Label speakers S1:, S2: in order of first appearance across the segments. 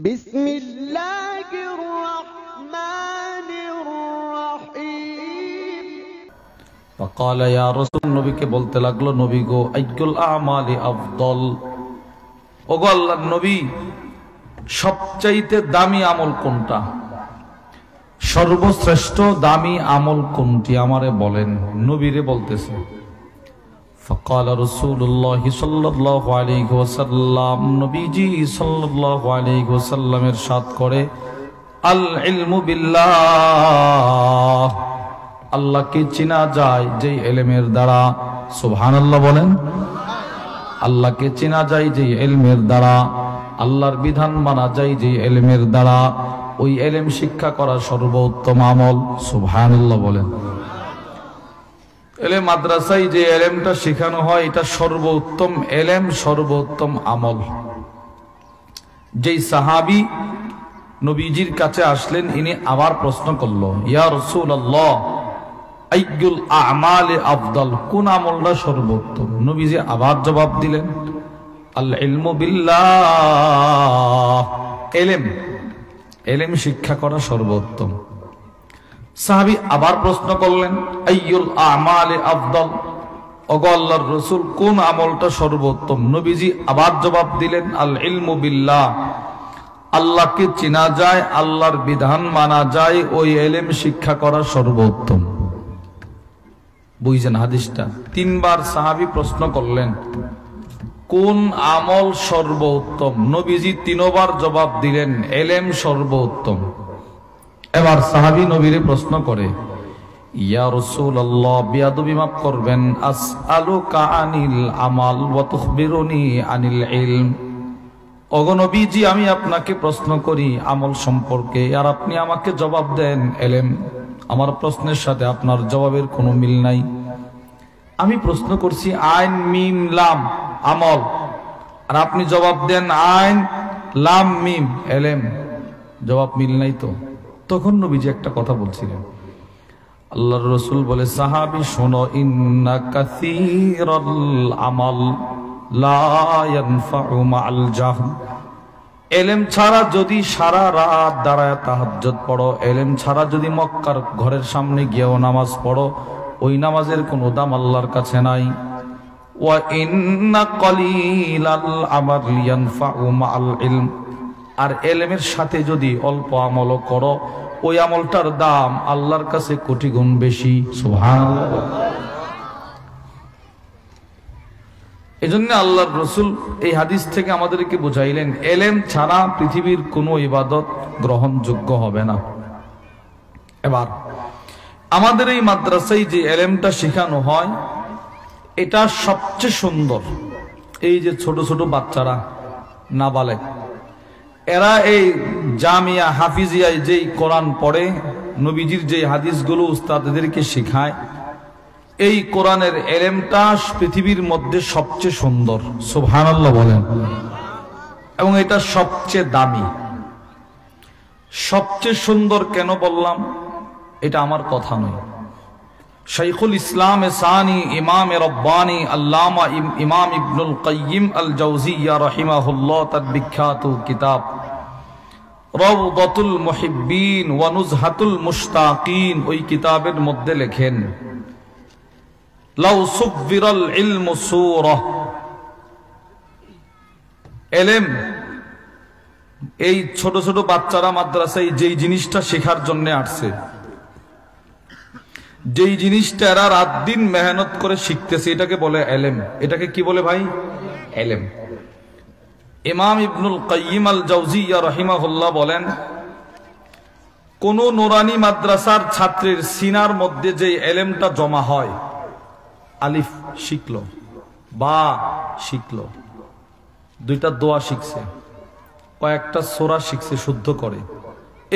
S1: বিসমিল্লাহির রহমানির রহিম।
S2: فقال يا رسول নবীকে বলতে লাগলো, নবী গো, আইয়ুল আমালি আফদল, ওগো আল্লাহর নবী, সবচাইতে দামি আমল কোনটা, সর্বশ্রেষ্ঠ দামি আমল কোনটি আমারে বলেন। নবীরে বলতেছে। فقال رسول الله صلى الله عليه وسلم, নবীজি সাল্লাল্লাহু আলাইহি ওয়াসাল্লাম ইরশাদ করে, আল ইলমু বিল্লাহ, আল্লাহকে চেনা যায় যে ইলমের দ্বারা। সুবহানাল্লাহ বলেন। আল্লাহকে চেনা যায় যে ইলমের দ্বারা, আল্লাহর বিধান মানা যায় যে ইলমের দ্বারা, ওই ইলম শিক্ষা করা সর্বোত্তম আমল। সুবহানাল্লাহ বলেন। এলে মাদ্রাসায় যে এলেমটা শেখানো হয় এটা সর্বোত্তম এলেম, সর্বোত্তম আমল। যেই সাহাবী নবীজির কাছে আসলেন, ইনি আবার প্রশ্ন করলো, ইয়া রাসূলুল্লাহ, আইয়ুল আমালি আফদল, কোন আমলটা সর্বোত্তম? নবীজি আবার জবাব দিলেন, আল ইলমু বিল্লাহ, এলেম শিক্ষা করা সর্বোত্তম। সাহাবী আবার প্রশ্ন করলেন, আইয়ুল আমালি আফদল, ওগো আল্লাহর রাসূল, কোন আমলটা সর্বোত্তম? নবীজি আবার জবাব দিলেন, আল ইলমু বিল্লাহ, আল্লাহকে চেনা যায়, আল্লাহর বিধান মানা যায়, ওই ইলম শিক্ষা করা সর্বোত্তম। বুঝছেন হাদিসটা? তিনবার সাহাবী প্রশ্ন করলেন, কোন আমল সর্বোত্তম? নবীজি তিনবার জবাব দিলেন, ইলম সর্বোত্তম। এবার সাহাবী নবীরে প্রশ্ন করে, ইয়া রাসূলুল্লাহ, বিয়াদবি মাফ করবেন, আসআলুকা আনিল আমাল ওয়া তুখবিরুনি আনিল ইলম, ওগো নবীজি, আমি আপনাকে প্রশ্ন করি আমল সম্পর্কে, আর আপনি আমাকে জবাব দেন ইলম। আমার প্রশ্নের সাথে আপনার জবাবের কোনো মিল নাই। আমি প্রশ্ন করছি আইন মিম লাম আমল, আর আপনি জবাব দেন আইন লাম মিম ইলম, জবাব মিল নাই তো। তখন নবীজি একটা কথা বলছিলেন, আল্লাহর রাসূল বলে, সাহাবী শোনো, ইন্না কাসীরাল আমাল লা ইয়ানফাউ মাআল জাহল, ইলম ছাড়া যদি সারা রাত দাঁড়ায় তাহাজ্জুদ পড়ো, ইলম ছাড়া যদি মক্কার ঘরের সামনে গিয়েও নামাজ পড়ো, ওই নামাজের কোনো দাম আল্লাহর কাছে নাই। ওয়া ইন্না কলিলাল আমাল ইয়ানফাউ মাআল ইলম, আর ইলমের সাথে যদি অল্প আমল করো, ওই আমলটার দাম আল্লাহর কাছে কোটি গুণ বেশি। সুবহানাল্লাহ। এজন্য আল্লাহর রাসূল এই হাদিস থেকে আমাদেরকে বুঝাইলেন, ইলম ছাড়া পৃথিবীর কোনো ইবাদত গ্রহণযোগ্য হবে না। এবার আমাদের এই মাদ্রাসায় যে ইলমটা শেখানো হয়, এটা সবচেয়ে সুন্দর। এই যে ছোট ছোট বাচ্চারা, নাবালেগ, এরা এই জামিয়া হাফিজিয়ায় যেই কোরআন পড়ে, নবীজির যে হাদিসগুলো উস্তাদদেরকে শেখায়, এই কোরআনের ইলমটা পৃথিবীর মধ্যে সবচেয়ে সুন্দর। সুবহানাল্লাহ বলেন। এবং এটা সবচেয়ে দামি। সবচেয়ে সুন্দর কেন বললাম? এটা আমার কথা নয়, শাইখুল ইসলাম সানি ইমাম রব্বানি আল্লামা ইমাম ইবনুল কাইয়িম আল জাওজিয়া রাহিমাহুল্লাহ তার বিখ্যাত কিতাব রাওদাতুল মুহিব্বিন ওয়া নুজহাতুল মুশতাকিন, ওই কিতাবের মধ্যে লেখেন, লাউ সুবিরাল ইলমু সূরা, ইলম, এই ছোট ছোট বাচ্চারা মাদ্রাসায় যেই জিনিসটা শেখার জন্য আসছে, যেই জিনিসটা এরা রাত দিন মেহনত করে শিখতেছে, এটাকে বলে ইলম। এটাকে কি বলে ভাই? ইলম। ইমাম ইবনুল কাইয়িম আল জাওজিয়া রাহিমাহুল্লাহ বলেন, কোন নুরানি মাদ্রাসার ছাত্রের সিনার মধ্যে যে ইলমটা জমা হয়, আলিফ শিখলো, বা শিখলো, দুইটা দোয়া শিখছে, কয়েকটা সূরা শিখছে শুদ্ধ করে,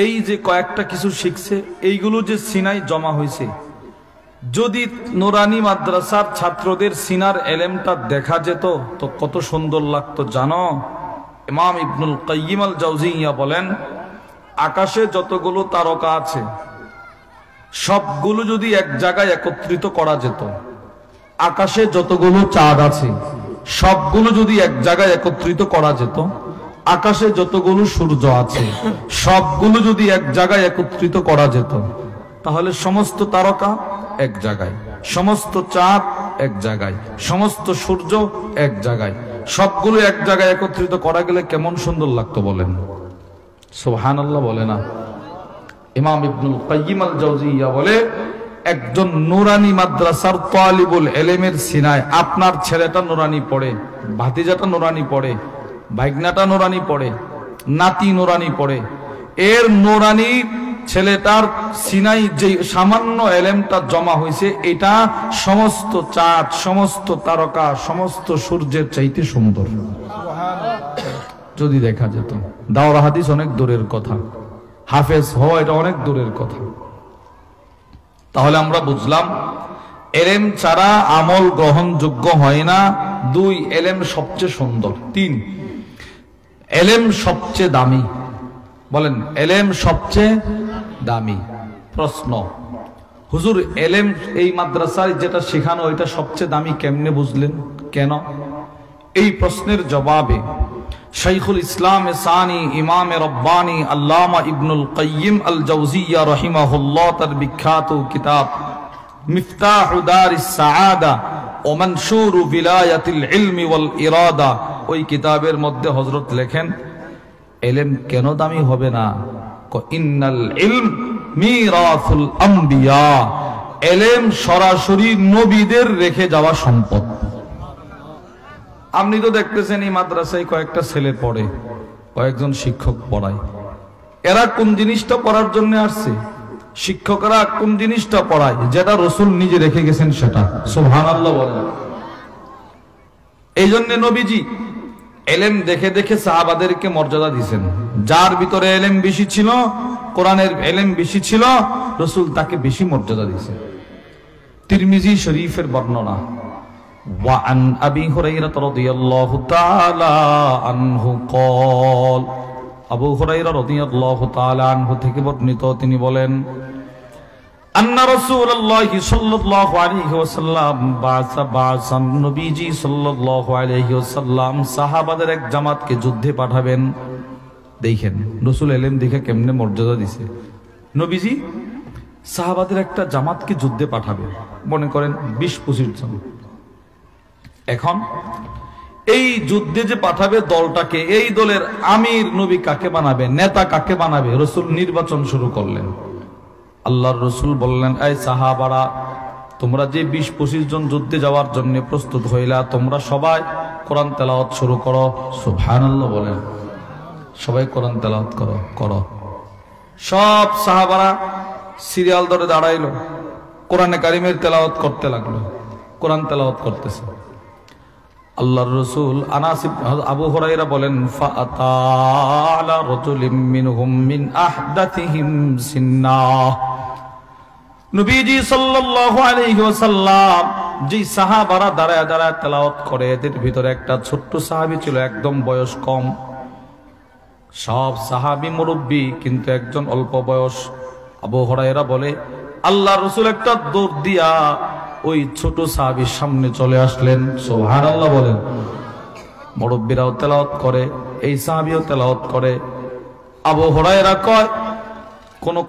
S2: এই যে কয়েকটা কিছু শিখছে, এইগুলো যে সিনায় জমা হয়েছে, যদি নুরানি মাদ্রাসার ছাত্রদের সিনার ইলমটা দেখা যেত তো কত সুন্দর লাগতো জানো? ইমাম ইবনুল কাইয়িম আল জাওজিয়া বলেন, আকাশে যতগুলো তারকা আছে সবগুলো যদি এক জায়গায় একত্রিত করা যেত, আকাশে যতগুলো চাঁদ আছে সবগুলো যদি এক জায়গায় একত্রিত করা যেত, আকাশে যতগুলো সূর্য আছে সবগুলো যদি এক জায়গায় একত্রিত করা যেত, তাহলে সমস্ত তারকা এক জায়গায়, সমস্ত চাঁদ এক জায়গায়, সমস্ত সূর্য এক জায়গায়, সবগুলো এক জায়গায় একত্রিত করা গেলে কেমন সুন্দর লাগতো বলেন? সুবহানাল্লাহ বলে না? ইমাম ইবনুল কাইয়িম আল জাওজিয়া বলে, একজন নুরানি মাদ্রাসার তালিবুল ইলমের সিনায় আপনার ছেলেটা নুরানি পড়ে, ভাতিজাটা নুরানি পড়ে, ভাগনাটা নুরানি পড়ে, নাতি নুরানি পড়ে, এর নুরানি ছেলেটার সিনাই যে সামান্য এলেমটা জমা হয়েছে, এটা সমস্ত চাঁদ, সমস্ত তারকা, সমস্ত সূর্যের চাইতে সুন্দর যদি দেখা যেত। দাওরা হাদিস অনেক দূরের কথা, হাফেজ হওয়া এটা অনেক দূরের কথা। তাহলে আমরা বুঝলাম এলেম ছাড়া আমল গ্রহণযোগ্য হয় না। 2, এলেম সবচেয়ে সুন্দর। 3, এলেম সবচেয়ে দামি। বলেন, এলেম সবচেয়ে দামি। প্রশ্ন, হুজুর এলেম এই মাদ্রাসায় যেটা শেখানো এটা সবচেয়ে দামি কেমনে বুঝলেন, কেন? এই প্রশ্নের জবাবে শাইখুল ইসলাম সানি ইমাম রব্বানি আল্লামা ইবনুল কাইয়িম আল জাওজিয়া রাহিমাহুল্লাহ তার বিখ্যাত কিতাব মিফতাহু দারিস সাআদা ওয়া মানশুরু বিলায়াতিল ইলমি ওয়াল ইরাদা, ওই কিতাবের মধ্যে হযরত লেখেন ইলম কেন দামি হবে না? ইন্নাল ইলম মিরাসুল আম্বিয়া, ইলম সরাসরি নবীদের রেখে যাওয়া সম্পদ। আপনি তো দেখতেছেন এই মাদ্রাসায় কয়েকটা ছেলে পড়ে, কয়েকজন শিক্ষক পড়ায়। এরা কোন জিনিসটা পড়ার জন্য আসছে? শিক্ষকরা কোন জিনিসটা পড়ায়? যেটা রাসূল নিজে রেখে গেছেন সেটা। সুবহানাল্লাহ বলেন। এই জন্য নবীজি ইলম দেখে দেখে সাহাবাদেরকে মর্যাদা দিয়েছেন। যার ভিতরে ইলম বেশি ছিল, কোরআনের ইলম বেশি ছিল, রাসূল তাকে বেশি মর্যাদা দিয়েছেন। তিরমিজি শরীফের বর্ণনা, وعن أبي هريرة رضي الله تعالى عنه قال, আবু হুরায়রা রাদিয়াল্লাহু তাআলা আনহু থেকে বর্ণিত, তিনি বলেন, আন্না রাসূলুল্লাহি সাল্লাল্লাহু আলাইহি ওয়াসাল্লাম বাসান, নবীজি সাল্লাল্লাহু আলাইহি ওয়াসাল্লাম সাহাবাদের এক জামাতকে যুদ্ধে পাঠাবেন। দেখেন রাসূল ইলম দেখে কেমনে মর্যাদা দিয়েছে। নবীজি সাহাবাদের একটা জামাতকে যুদ্ধে পাঠাবে, মনে করেন 20-25 জন। এখন এই যুদ্ধে যে পাঠাবে দলটাকে, এই দলের আমির নবী কাকে বানাবে, নেতা কাকে বানাবে, রাসূল নির্বাচন শুরু করলেন। আল্লাহর রাসূল বললেন, এই সাহাবারা, তোমরা যে 20-25 জন যুদ্ধে যাওয়ার জন্য প্রস্তুত হইলা, তোমরা সবাই কোরআন তেলাওয়াত শুরু করো। সুবহানাল্লাহ বলেন। সবাই কোরআন তেলাওয়াত করো। সব সাহাবারা সিরিয়াল ধরে দাঁড়াইলো, কোরআনে কারিমের তেলাওয়াত করতে লাগলো। কোরআন তেলাওয়াত করতেছে। আল্লাহর রাসূল আবু হুরায়রা বলেন, ফাআতালা রাজুলিম মিনহুম মিন আহদাতিহিম সিন্না, নবীজি সাল্লাল্লাহু আলাইহি ওয়াসাল্লাম যে সাহাবারা দাঁড়ায় দাঁড়ায় তেলাওয়াত করে, এদের ভিতরে একটা ছোট্ট সাহাবী ছিল, একদম বয়স কম। সব সাহাবী মুরব্বী, কিন্তু একজন অল্প বয়স। আবু হুরায়রা বলে, আল্লাহর রাসূল একটা দৌড় দিয়া ওই ছোট সাহাবীর সামনে চলে আসলেন। সুবহানাল্লাহ বলেন। মুরব্বীরাও তেলাওয়াত করে, এই সাহাবীও তেলাওয়াত করে। আবু হুরায়রা কয়,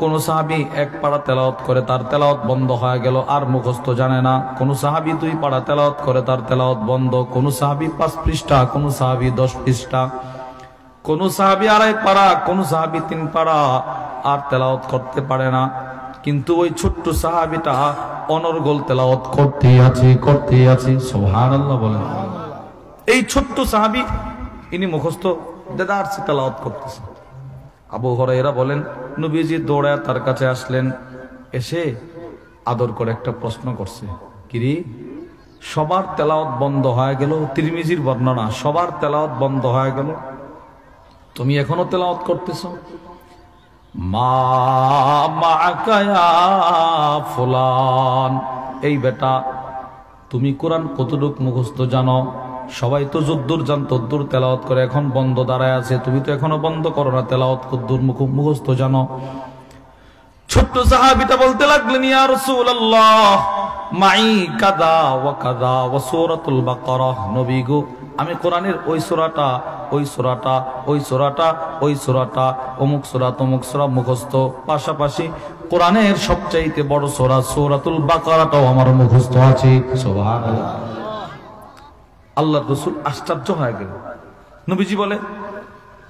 S2: কোন সাহাবী এক পারা তেলাওয়াত করে, তার তেলাওয়াত বন্ধ হয়ে গেল, আর মুখস্থ জানে না। কোন সাহাবী 2 পারা তেলাওয়াত করে, তার তেলাওয়াত বন্ধ। কোন সাহাবী 5 পৃষ্ঠা, কোন সাহাবী 10 পৃষ্ঠা, কোন সাহাবী 2.5 পারা, কোন সাহাবী 3 পারা, আর তেলাওয়াত করতে পারে না। কিন্তু ওই ছোট্ট সাহাবীটা অনর্গল তেলাওয়াত করতেই আছে। সুবহানাল্লাহ বলেন। এই ছোট্ট সাহাবী, ইনি মুখস্থ দেদারসে তেলাওয়াত করতেছে। আবু হুরায়রা বলেন, নবীজি দৌড়ায় তার কাছে আসলেন, এসে আদর করে একটা প্রশ্ন করছে, কিরে, সবার তেলাওয়াত বন্ধ হয়ে গেল, তিরমিজির বর্ণনা, সবার তেলাওয়াত বন্ধ হয়ে গেল, তুমি এখনো তেলাওয়াত করতেছো? মা মাআকা ইয়া ফুলান, এই বেটা, তুমি কোরআন কতটুক মুখস্থ জানো? সবাই তো যদ্দুর জান তদ্দুর তেলাওয়াত করে, এখন বন্ধ দাঁড়ায় আছে, তুমি তো এখনো বন্ধ করো না, তেলাওয়াত কদ্দুর মুখস্থ জানো? ছোট্ট সাহাবীটা বলতে লাগলেন, ইয়া রাসূলুল্লাহ, মাই কাদা ওয়া কাদা ওয়া সূরাতুল বাকারা, নবী গো আমি কোরআনের ওই সূরাটা ওই সূরাটা ওই সূরাটা ওই সূরাটা অমুক সূরা তমুক সূরা মুখস্থ, পাশাপাশি কোরআনের সবচাইতে বড় সূরা সূরাতুল বাকারাটাও আমার মুখস্থ আছে। সুবহানাল্লাহ। আল্লাহর রাসূল আশ্চর্য হয়ে গেল। নবীজি বলে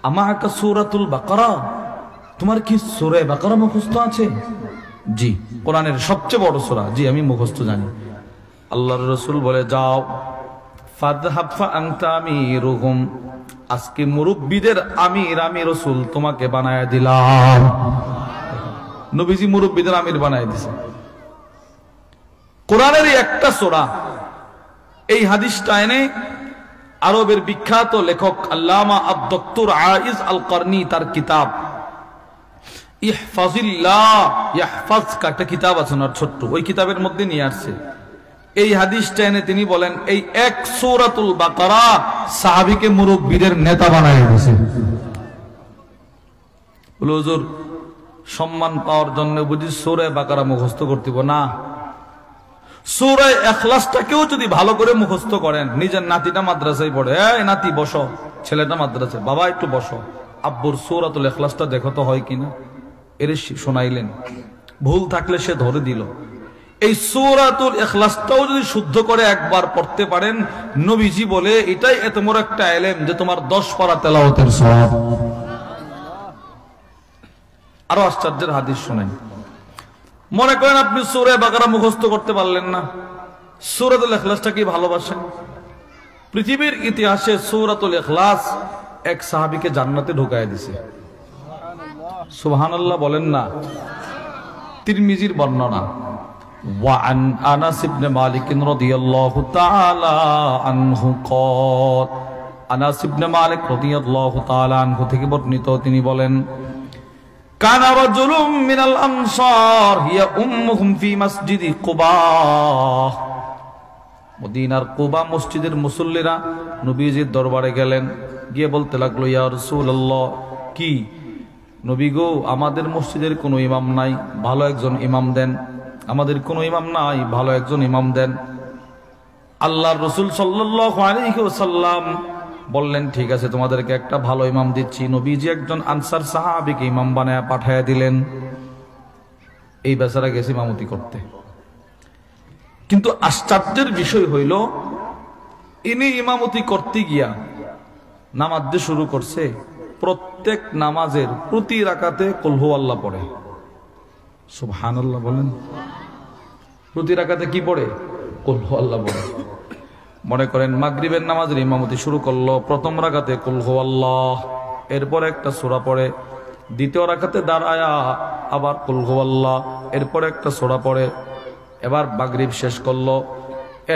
S2: আমাকা সূরাতুল বাকারা, তোমার কি সূরা বাকারা মুখস্থ আছে? জি, কোরআনের সবচেয়ে বড় সূরা, জি আমি মুখস্থ জানি। আল্লাহর রাসূল বলে যাও ফাযহাব ফাআনতা আমিরুহুম, আজকে মুরব্বিদের আমির আমি রাসূল তোমাকে বানায়া দিলাম। নবীজি মুরব্বিদের আমির বানায় দিয়েছে। কোরআনের একটা সূরা, এই হাদিসটা এনে আরবের বিখ্যাত লেখক আল্লামা আদ-দক্তর আইজ আল করনি তার কিতাব ইহফাজিল্লাহ ইয়াহফাজকা, একটা কিতাব আছে না ছোট্ট, ওই কিতাবের মধ্যে নিয়ে আসছে এই হাদিসটা এনে তিনি বলেন এই এক সূরাতুল বাকারা সাহাবীকে মুরব্বিদের নেতা বানায় দিয়েছে। হুজুর সম্মান পাওয়ার জন্য বুঝি সূরা বাকারা মুখস্থ করতে হবে না, সূরা ইখলাসটাকেও যদি ভালো করে মুখস্থ করেন, নিজের নাতিটা মাদ্রাসায় পড়ে, এই নাতি বসো, ছেলেটা মাদ্রাসায়, বাবা একটু বসো, আব্বুর সূরাতুল ইখলাসটা দেখো তো হয় কিনা, এর শোনাইলেন, ভুল থাকলে সে ধরে দিল। এই সূরাতুল ইখলাসটাও যদি শুদ্ধ করে একবার পড়তে পারেন, নবীজি বলে এটাই এত বড় একটা ইলম যে তোমার 10 পারা তেলাওয়াতের সওয়াব। আরো আশ্চর্যের হাদিস শুনেন। মনে করেন আপনি সূরা বাকারা মুখস্থ করতে পারলেন না, সূরাতুল ইখলাসটা কি ভালোবাসেন? পৃথিবীর ইতিহাসে সূরাতুল ইখলাস এক সাহাবীকে জান্নাতে ঢুকায় দিয়েছে। সুবহানাল্লাহ বলেন না। তিরমিজির বর্ণনা, ওয়া আন আনাস ইবনে মালিক রাদিয়াল্লাহু তাআলা আনহু ক্বাল, আনাস ইবনে মালিক রাদিয়াল্লাহু তাআলা আনহু থেকে বর্ণিত, তিনি বলেন কানা রাজুলুম মিনাল আনসার হিয়া উম্মুহুম ফি মসজিদি কুবা, মদিনার কুবা মসজিদের মুসল্লিরা নবীজির দরবারে গেলেন, গিয়ে বলতে লাগলো ইয়া রাসূলুল্লাহ, কি নবী গো আমাদের মসজিদের কোনো ইমাম নাই, ভালো একজন ইমাম দেন, আমাদের কোনো ইমাম নাই, ভালো একজন ইমাম দেন। আল্লাহর রাসূল সাল্লাল্লাহু আলাইহি ওয়াসাল্লাম বললেন ঠিক আছে তোমাদেরকে একটা ভালো ইমাম দিচ্ছি। নবীজি একজন আনসার সাহাবীকে ইমাম বানায়া পাঠায়া দিলেন। এই বেচারা গেছে ইমামতি করতে, কিন্তু আশ্চর্যের বিষয় হইল ইনি ইমামতি করতে গিয়া নামাজ দিয়ে শুরু করছে, প্রত্যেক নামাজের প্রতি রাকাতে কুল হুয়াল্লাহ পড়ে। সুবহানাল্লাহ বলেন। প্রতি রাকাতে কি পড়ে? কুল হুয়াল্লাহ পড়ে। মনে করেন মাগরিবের নামাজের ইমামতি শুরু করলো, প্রথম রাকাতে কুল হুয়াল্লাহ, এরপর একটা সূরা পড়ে, দ্বিতীয় রাকাতে দাঁড়ায়া আবার কুল হুয়াল্লাহ, এরপর একটা সূরা পড়ে, এবার মাগরিব শেষ করলো,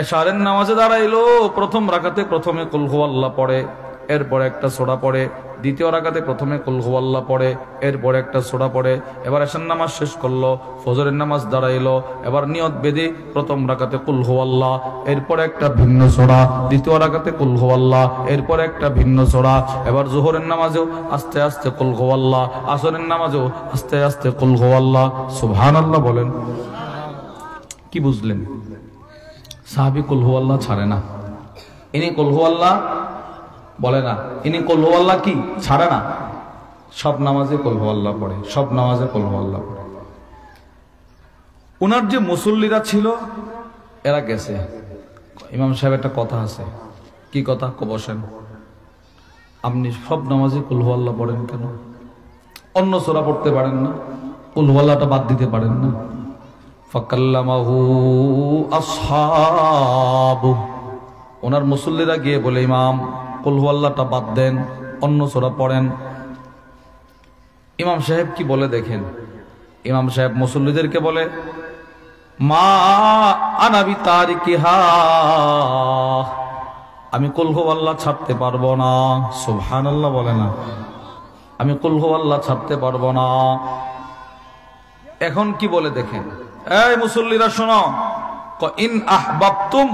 S2: এশারের নামাজে দাঁড়াইলো, প্রথম রাকাতে প্রথমে কুল হুয়াল্লাহ পড়ে, এরপর একটা সূরা পড়ে, দ্বিতীয় রাকাতে প্রথমে কুল হুয়াল্লাহ পড়ে, এরপর একটা সূরা পড়ে, এবার এশার নামাজ শেষ করলো, ফজরের নামাজ দাঁড়াইলো, এবার নিয়ত বেঁধে প্রথম রাকাতে কুল হুয়াল্লাহ, এরপর একটা ভিন্ন সূরা, দ্বিতীয় রাকাতে কুল হুয়াল্লাহ, এরপর একটা ভিন্ন সূরা, এবার যোহরের নামাজেও আস্তে আস্তে কুল হুয়াল্লাহ, আসরের নামাজেও আস্তে আস্তে কুল হুয়াল্লাহ। সুবহানাল্লাহ বলেন। কি বুঝলেন? সাহাবী কুল হুয়াল্লাহ ছাড়ে না, ইনি কুল হুয়াল্লাহ বলে না, ইনি কুল হুয়াল্লাহ কি ছাড়ে না, সব নামাজে কুল হুয়াল্লাহ পড়ে, সব নামাজে কুল হুয়াল্লাহ পড়ে। ওনার যে মুসল্লিরা ছিল এরা গেছে, ইমাম সাহেব একটা কথা আছে, কি কথা? বসেন, আপনি সব নামাজে কুল হুয়াল্লাহ পড়েন কেন? অন্য সূরা পড়তে পারেন না? কুল হুয়াল্লাহটা বাদ দিতে পারেন না? ফাকাল্লামাহু আসহাবু, ওনার মুসল্লিরা গিয়ে বলে ইমাম কুল হুয়াল্লাহটা বাদ দেন, অন্য সূরা পড়েন। ইমাম সাহেব কি বলে দেখেন, ইমাম সাহেব মুসল্লিদেরকে বলে মা আনা বিতারিকিহা, আমি কুল হুয়াল্লাহ ছাড়তে পারবো না। সুবহানাল্লাহ বলে না, আমি কুল হুয়াল্লাহ ছাড়তে পারবো না। এখন কি বলে দেখেন, এই মুসল্লিরা শোনো, ইন আহবাবতুম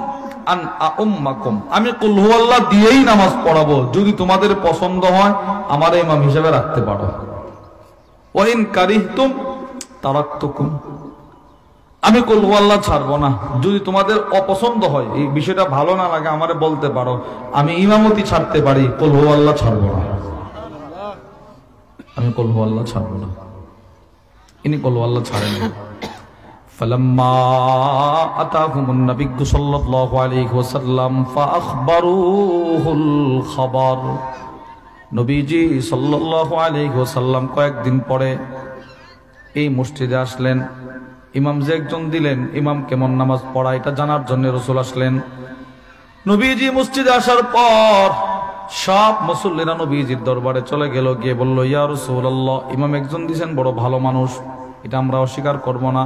S2: আন আউম্মাকুম, আমি কুল হুয়াল্লাহ দিয়েই নামাজ পড়াবো, যদি তোমাদের পছন্দ হয় আমার ইমাম হিসেবে রাখতে পারো। ওয়া ইন কারিহতুম তারাকতুকুম, আমি কুল হুয়াল্লাহ ছাড়বো না। যদি তোমাদের অপছন্দ হয়, এই বিষয়টা ভালো না লাগে, আমারে বলতে পারো, আমি ইমামতি ছাড়তে পারি, কুল হুয়াল্লাহ ছাড়বো না। আমি কুল হুয়াল্লাহ ছাড়বো না। ইনি কুল হুয়াল্লাহ ছাড়েন। فلما أتاهم النبي صلى الله عليه وسلم فأخبروه الخبر। নবীজি সাল্লাল্লাহু আলাইহি ওয়াসাল্লাম কয়েকদিন পরে এই মসজিদে আসলেন। ইমাম যে একজন দিলেন, ইমাম কেমন নামাজ পড়ায় এটা জানার জন্য রাসূল আসলেন। নবীজি মসজিদে আসার পর সব মুসল্লিরা নবীজির দরবারে চলে গেল, গিয়ে বলল, ইয়া রাসূলুল্লাহ, ইমাম একজন দিয়েছেন, বড় ভালো মানুষ, এটা আমরা অস্বীকার করব না,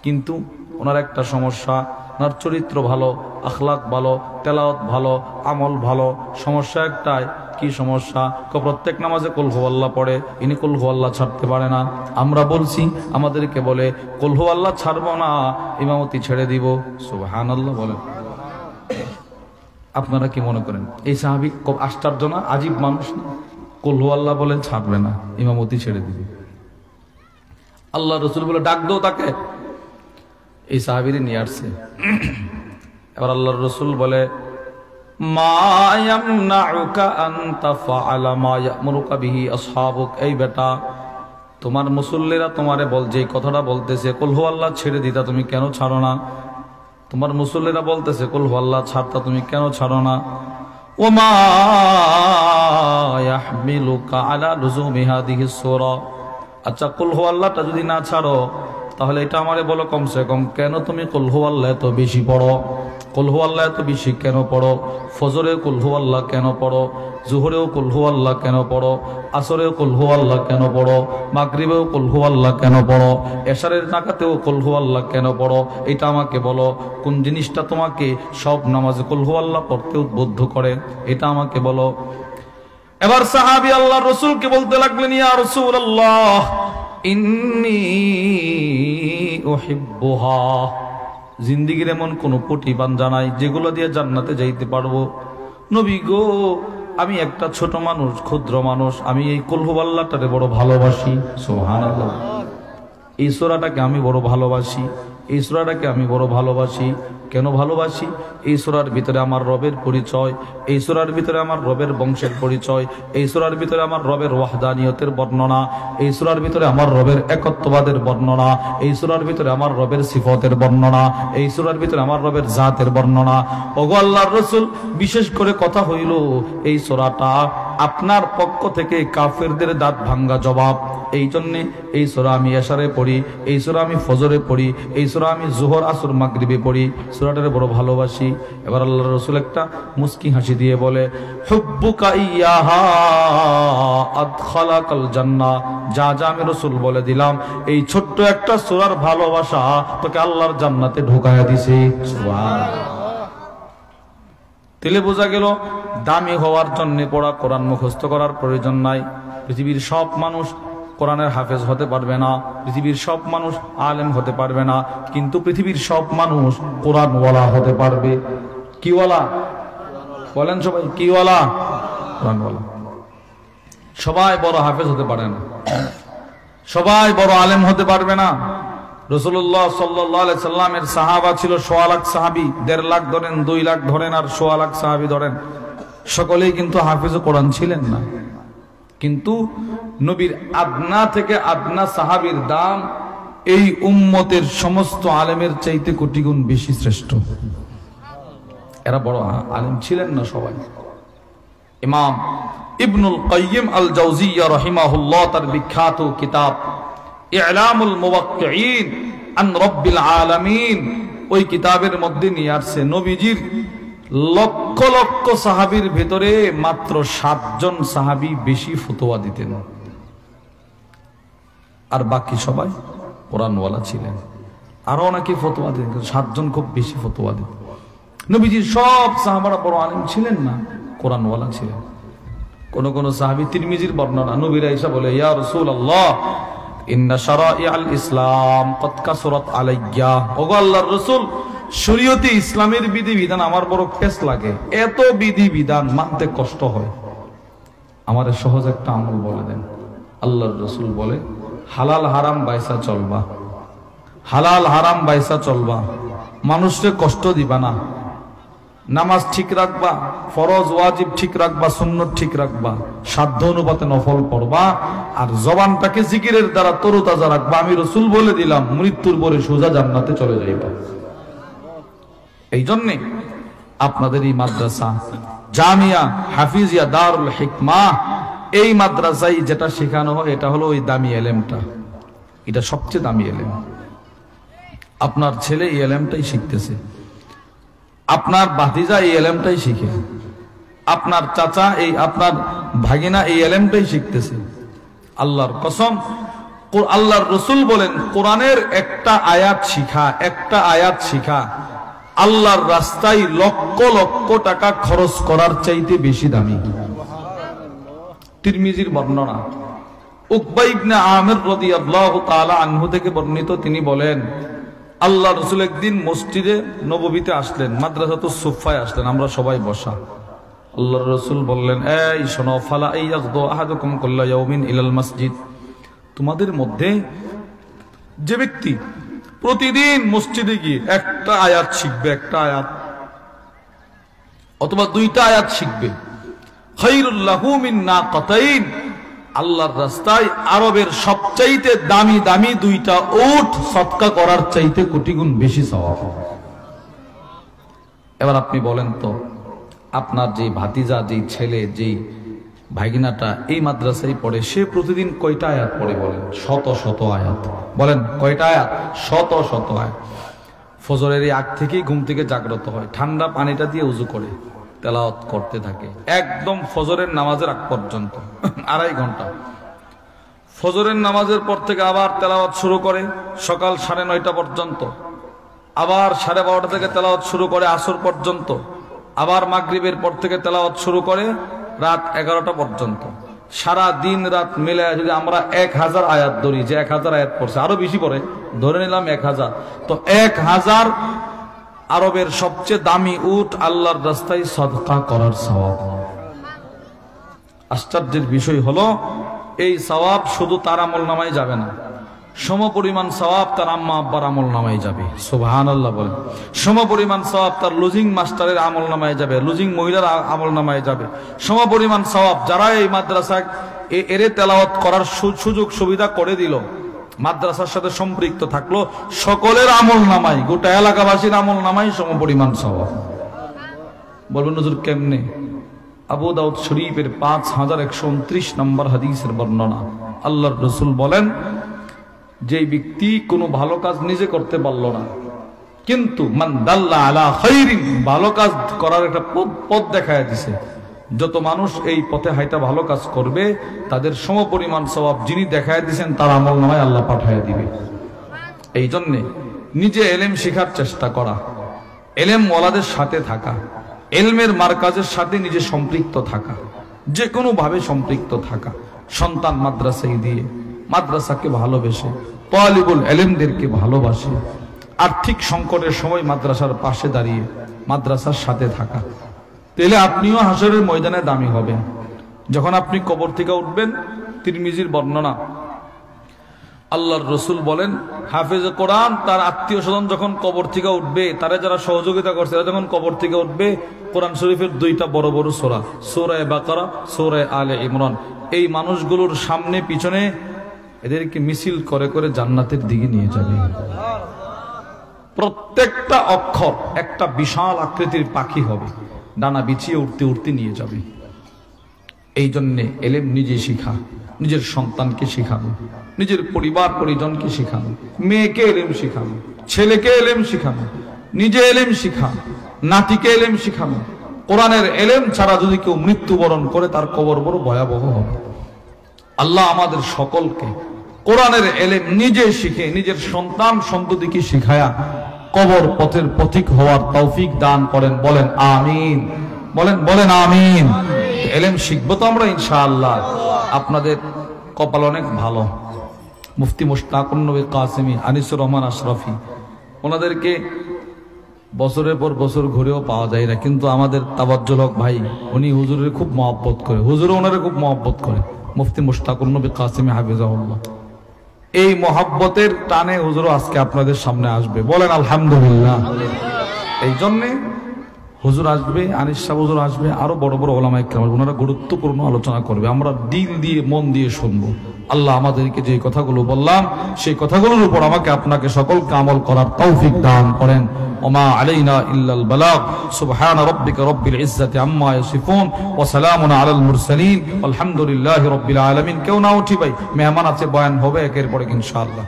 S2: কিন্তু ওনার একটা সমস্যা, ওনার চরিত্র ভালো, আখলাক ভালো, তেলাওয়াত ভালো, আমল ভালো, সমস্যা একটাই। কি সমস্যা? প্রত্যেক নামাজে কুল হুয়াল্লাহ পড়ে, ইনি কুল হুয়াল্লাহ ছাড়তে পারে না। আমরা বলছি, আমাদেরকে বলে কুল হুয়াল্লাহ ছাড়বো না, ইমামতি ছেড়ে দিব। সুবহানাল্লাহ বলেন। আপনারা কি মনে করেন এই সাহাবী খুব আশ্চর্য না, আজীব মানুষ না? কুল হুয়াল্লাহ বলে ছাড়বে না, ইমামতি ছেড়ে দিবে। আল্লাহ রাসূল বলে ডাক দাও তাকে। এই সাহাবীরে নিয়ে আসছে। এবার আল্লাহর রাসূল বলে, মা ইয়ামনাউকা আন তাফআলা মা ইয়ামুরুকা বিহি আসহাবুক। এই বেটা, তোমার মুসল্লিরা তোমারে বল, যে কথাটা বলতেছে কুল হুয়াল্লাহ ছেড়ে দিতা, তুমি কেন ছাড়ো না? তোমার মুসল্লিরা বলতেছে কুল হুয়াল্লাহ ছাড়তা, তুমি কেন ছাড়ো না? ওমা ইয়াহমিলুকা আলা লুজুমি হাদিহিস সূরা। আচ্ছা, কুল হুয়াল্লাহটা যদি না ছাড়ো, তাহলে এটা আমারে বলো কমসে কম কেন তুমি কুল হুয়াল্লাহ এত বেশি পড়ো? কুল হুয়াল্লাহ এত বেশি কেন পড়ো? ফজরে কুল হুয়াল্লাহ কেন পড়ো? জোহরেও কুল হুয়াল্লাহ কেন পড়ো? আসরেও কুল হুয়াল্লাহ কেন পড়ো? মাগরিবেও কুল হুয়াল্লাহ কেন পড়ো? এশারের নাকাতেও কুল হুয়াল্লাহ কেন পড়ো? এটা আমাকে বলো। কোন জিনিসটা তোমাকে সব নামাজে কুল হুয়াল্লাহ পড়তে উদ্বুদ্ধ করে? এটা আমাকে বলো। এবার সাহাবী আল্লাহর রাসূলকে বলতে লাগলেন, ইয়া রাসূলুল্লাহ, ইন্নী উহিব্বুহা। জিন্দেগীর এমন কোন প্রতিপান জানাই যেগুলো দিয়ে জান্নাতে যাইতে পারবো। নবী গো, আমি একটা ছোট মানুষ, ক্ষুদ্র মানুষ, আমি এই কুল হুয়াল্লাহটারে বড় ভালোবাসি। সুবহানাল্লাহ। এই সূরাটাকে আমি বড় ভালোবাসি, এই সূরাটাকে আমি বড় ভালোবাসি। কেন ভালোবাসি? এই সূরার ভিতরে আমার রবের পরিচয়, এই সূরার ভিতরে আমার রবের বংশের পরিচয়, এই সূরার ভিতরে আমার রবের ওয়াহদানিয়তের বর্ণনা, এই সূরার ভিতরে আমার রবের একত্ববাদের বর্ণনা, এই সূরার ভিতরে আমার রবের সিফতের বর্ণনা, এই সূরার ভিতরে আমার রবের জাতের বর্ণনা। ওগো আল্লাহর রাসূল, বিশেষ করে কথা হইল এই সূরাটা আপনার পক্ষ থেকে কাফেরদের দাঁত ভাঙ্গা জবাব। এই জন্যে এই সূরা আমি এশারে পড়ি, এই সূরা আমি ফজরে পড়ি, এই সূরা আমি যোহর আসর মাগরিবে পড়ি। সূরাটারে বড় ভালোবাসি। এবার আল্লাহর রাসূল একটা মুস্কি হাসি দিয়ে বলে, হুব্বুকা ইয়াহা আদখালাকাল জান্নাহ। যা যা আমি রাসূল বলে দিলাম, এই ছোট্ট একটা সূরার ভালোবাসা তোকে আল্লাহর জান্নাতে ঢোকায়া দিছে। সুবহানাল্লাহ। তেলে বোঝা গেল দামি হওয়ার জন্য পড়া কোরআন মুখস্থ করার প্রয়োজন নাই। পৃথিবীর সব মানুষ কোরআনের হাফেজ হতে পারবে না, পৃথিবীর সব মানুষ আলেম হতে পারবে না, কিন্তু পৃথিবীর সব মানুষ কোরআনওয়ালা হতে পারবে। কিওয়ালা বলেন সবাই? কিওয়ালা? কোরআনওয়ালা। সবাই বড় হাফেজ হতে পারে না, সবাই বড় আলেম হতে পারবে না। রাসূলুল্লাহ সাল্লাল্লাহু আলাইহি সাল্লামের সাহাবা ছিল 1.5 লাখ সাহাবী। 1.5 লাখ ধরেন, 2 লাখ ধরেন, আর 1.5 লাখ সাহাবী ধরেন, সকলেই কিন্তু হাফেজ কোরআন ছিলেন না। কিন্তু নবীর আদনা থেকে আদনা সাহাবীর দাম এই উম্মতের সমস্ত আলেমের চাইতে কোটি গুণ বেশি শ্রেষ্ঠ। এরা বড় আলেম ছিলেন না সবাই। ইমাম ইবনুল কাইয়িম আল জাওজিয়্যা রাহিমাহুল্লাহ তার বিখ্যাত কিতাব ইলামুল মুওয়াক্কিঈন আন রাব্বিল আলামিন, ওই কিতাবের মধ্যে নিয়ে আসছে নবীজির লক্ষ লক্ষ সাহাবীর ভিতরে মাত্র 7 জন সাহাবী বেশি ফতোয়া দিতেন, আর বাকি সবাই কোরআনওয়ালা ছিলেন। আরো নাকি ফতোয়া দিতেন, 7 জন খুব বেশি ফতোয়া দিতেন। নবীজির সব সাহাবারা বড় আলেম ছিলেন না, কোরআনওয়ালা ছিলেন। কোন কোন সাহাবী, তিরমিজির বর্ণনা, নবীরা এসে বলে, ইয়া রাসূলুল্লাহ ইন্না শারাইআল ইসলাম কদ কাসরাত আলাইয়া। ওগো আল্লাহর রাসূল, শরীয়তে ইসলামের বিধিবিধান আমার বড় পেশ লাগে, এত বিধিবিধান মানতে কষ্ট হয়, আমার সহজ একটা আমল বলে দেন। আল্লাহর রাসূল বলে, হালাল হারাম বাইসা চলবা, হালাল হারাম বাইসা চলবা, মানুষকে কষ্ট দিবা না, নামাজ ঠিক রাখবা, ফরজ ওয়াজিব ঠিক রাখবা, সুন্নত ঠিক রাখবা, সাধ্য অনুপাতে নফল পড়বা, আর জবানটাকে জিকিরের দ্বারা তরুতাজা রাখবা। আমি রাসূল বলে দিলাম মৃত্যুর পরে সোজা জান্নাতে চলে যাইবা। এই জন্যে আপনাদের এই মাদ্রাসা জামিয়া হাফিজিয়া দারুল হিকমা, এই মাদ্রাসায় যেটা শেখানো হয় এটা হলো ওই দামি এলেমটা, এটা সবচেয়ে দামি এলেম। আপনার ছেলে এই এলেমটাই শিখতেছে, আপনার ভাতিজা এই এলেমটাই শিখে, আপনার চাচা এই আপনার ভাগিনা এই এলেমটাই শিখতেছে। আল্লাহর কসম, আল্লাহর রাসূল বলেন কোরআনের একটা আয়াত শিখা, একটা আয়াত শিখা আল্লাহর রাস্তায় লক্ষ লক্ষ টাকা খরচ করার চাইতে বেশি দামি। তিরমিজির বর্ণনা, উকবা ইবনে আমির রাদিয়াল্লাহু তাআলা আনহু থেকে বর্ণিত, তিনি বলেন আল্লাহ রাসূল একদিন মসজিদে নববীতে আসলেন, মাদ্রাসাতুস সুফায় আসলেন, আমরা সবাই বসা। আল্লাহর রাসূল বললেন, এই শোনো, ফালা ইয়াগদু আহাদুকুম কুল্লা ইয়াউমিন ইলাল মসজিদ, তোমাদের মধ্যে যে ব্যক্তি প্রতিদিন মসজিদে গিয়ে একটা আয়াত শিখবে, একটা আয়াত অথবা দুইটা আয়াত শিখবে, খায়রুল লাহু মিন নাকাতাইন, আল্লাহর রাস্তায় আরবের সবচাইতে দামি দামি দুইটা উট সদকা করার চাইতে কোটি গুণ বেশি সওয়াব। এবার আপনি বলেন তো, আপনার যে ভাতিজা, যে ছেলে, যে ভাগিনাটা এই মাদ্রাসায় পড়ে, সে প্রতিদিন কয়টা আয়াত পড়ে বলেন? শত শত আয়াত। বলেন কয়টা আয়াত? শত শত আয়াত। ফজরের আগ থেকেই ঘুম থেকে জাগ্রত হয়, ঠান্ডা পানিটা দিয়ে উযু করে তেলাওয়াত করতে থাকে একদম ফজরের নামাজের আগ পর্যন্ত, 2.5 ঘন্টা। ফজরের নামাজের পর থেকে আবার তেলাওয়াত শুরু করে সকাল 9:30 পর্যন্ত, আবার 12:30 থেকে তেলাওয়াত শুরু করে আসর পর্যন্ত, আবার মাগরিবের পর থেকে তেলাওয়াত শুরু করে রাত 11টা পর্যন্ত। সারা দিন রাত মিলে যদি আমরা 1000 আয়াত ধরি, যে 1000 আয়াত পড়ছে, আরো বেশি পড়ে, ধরে নিলাম 1000, তো 1000 আরবের সবচেয়ে দামি উট আল্লাহর রাস্তায় সদকা করার সওয়াব। আশ্চর্যের বিষয় হলো এই সওয়াব শুধু তার আমলনামায় যাবে না, সমপরিমাণ সওয়াব তার আম্মা আব্বার আমলনামায় যাবে। সুবহানাল্লাহ বলেন। সমপরিমাণ সওয়াব তার লুজিং মাস্টারের আমলনামায় যাবে, লুজিং মহিলার আমলনামায় যাবে। সমপরিমাণ সওয়াব যারা এই মাদ্রাসায় এর তেলাওয়াত করার সুযোগ সুবিধা করে দিল, মাদ্রাসার সাথে সম্পৃক্ত থাকলো, সকলের আমলনামায়, গোটা এলাকাবাসীর আমলনামায় সমপরিমাণ সওয়াব। বলবেন হুজুর কেমনে? আবু দাউদ শরীফের 5129 নম্বর হাদিসের বর্ণনা। আল্লাহর রাসূল বলেন, যে ব্যক্তি কোনো ভালো কাজ নিজে করতে পারল না, কিন্তু মান দাল্লা আলা খাইরিন, ভালো কাজ করার একটা পথ দেখায় দিছে, যত মানুষ এই পথে হাইটা ভালো কাজ করবে তাদের সমপরিমাণ সওয়াব যিনি দেখায় দিয়েছেন তার আমলনামায় আল্লাহ পাঠায় দিবে। এই জন্য নিজে এলেম শেখার চেষ্টা করা, এলেম ওয়ালাদের সাথে থাকা, এলমের মারকাজের সাথে নিজে সম্পৃক্ত থাকা, যে কোনো ভাবে সম্পৃক্ত থাকা, সন্তান মাদ্রাসায় দিয়ে মাদ্রাসাকে ভালোবেসে, তালিবুল এলেমদেরকে ভালোবাসে, আর্থিক সংকটের সময় মাদ্রাসার পাশে দাঁড়িয়ে মাদ্রাসার সাথে থাকা, তাহলে আপনিও হাসরের ময়দানে দামি হবেন। যখন আপনি কবর থেকে উঠবেন, তিরমিজির বর্ণনা, আল্লাহর রাসূল বলেন, হাফেজে কোরআন তার আত্মীয় স্বজন যখন কবর থেকে উঠবে, তারা যারা সহযোগিতা করছে তারা যখন কবর থেকে উঠবে, কোরআন শরীফের 2টা বড় বড় সূরা, সূরা বাকারা, সূরা আলে ইমরান, এই মানুষগুলোর সামনে পিছনে এদেরকে মিছিল করে করে জান্নাতের দিকে নিয়ে যাবে। প্রত্যেকটা অক্ষর একটা বিশাল আকৃতির পাখি হবে, ডানা বিছিয়ে উঠতে উঠতে নিয়ে যাবে। এই জন্যে এলেম নিজে শিখা, নিজের সন্তানকে শিখানো, নিজের পরিবার পরিজনকে শিখানো, মেয়েকে এলেম শিখানো, ছেলেকে এলেম শিখানো, নিজে এলেম শিখা, নাতিকে এলেম শিখানো। কোরআনের এলেম ছাড়া যদি কেউ মৃত্যুবরণ করে তার কবর বড় ভয়াবহ হবে। আল্লাহ আমাদের সকলকে কোরআনের এলেম নিজে শিখে নিজের সন্তান সন্ততিকে শিখায়া কবর পথের পথিক হওয়ার তৌফিক দান করেন। বলেন আমিন, বলেন আমিন। এলেম শিখবো তো আমরা ইনশাআল্লাহ। আপনাদের কপাল অনেক ভালো, মুফতি মুশতাকুন নবী কাসেমি, আনিসুর রহমান আশরাফি, ওনাদেরকে বছরের পর বছর ঘুরেও পাওয়া যায় না, কিন্তু আমাদের তাবাজ্জুল হক ভাই, উনি হুজুরের খুব মহব্বত করে, হুজুরও ওনারে খুব মহব্বত করে, মুফতি মুশতাকুন নবী কাসেমি হাফিজাহুল্লাহ। এই মহাব্বতের টানে হুজুর আজকে আপনাদের সামনে আসবে, বলেন আলহামদুলিল্লাহ। এই জন্যে হুজুর আসবে, আনিস সাহেব হুজুর আসবে, আরো বড় বড় ওলামায়ে কেরাম, ওনারা গুরুত্বপূর্ণ আলোচনা করবে, আমরা দিল দিয়ে মন দিয়ে শুনবো। আল্লাহ আমাদেরকে যে কথাগুলো বললাম সেই কথাগুলোর উপর আমাকে আপনাকে সকলকে আমল করার তৌফিক দান করেন। ওমা আলাইনা ইল্লাল বালাগ। সুবহানা রাব্বিকা রাব্বিল ইজ্জাতি আম্মা ইয়াসিফুন ওয়া সালামুন আলাল মুরসালিন আলহামদুলিল্লাহি রাব্বিল আলামিন। কেউ না উঠি ভাই, মেহমান আছে, বয়ান হবে একের পর এক ইনশাআল্লাহ।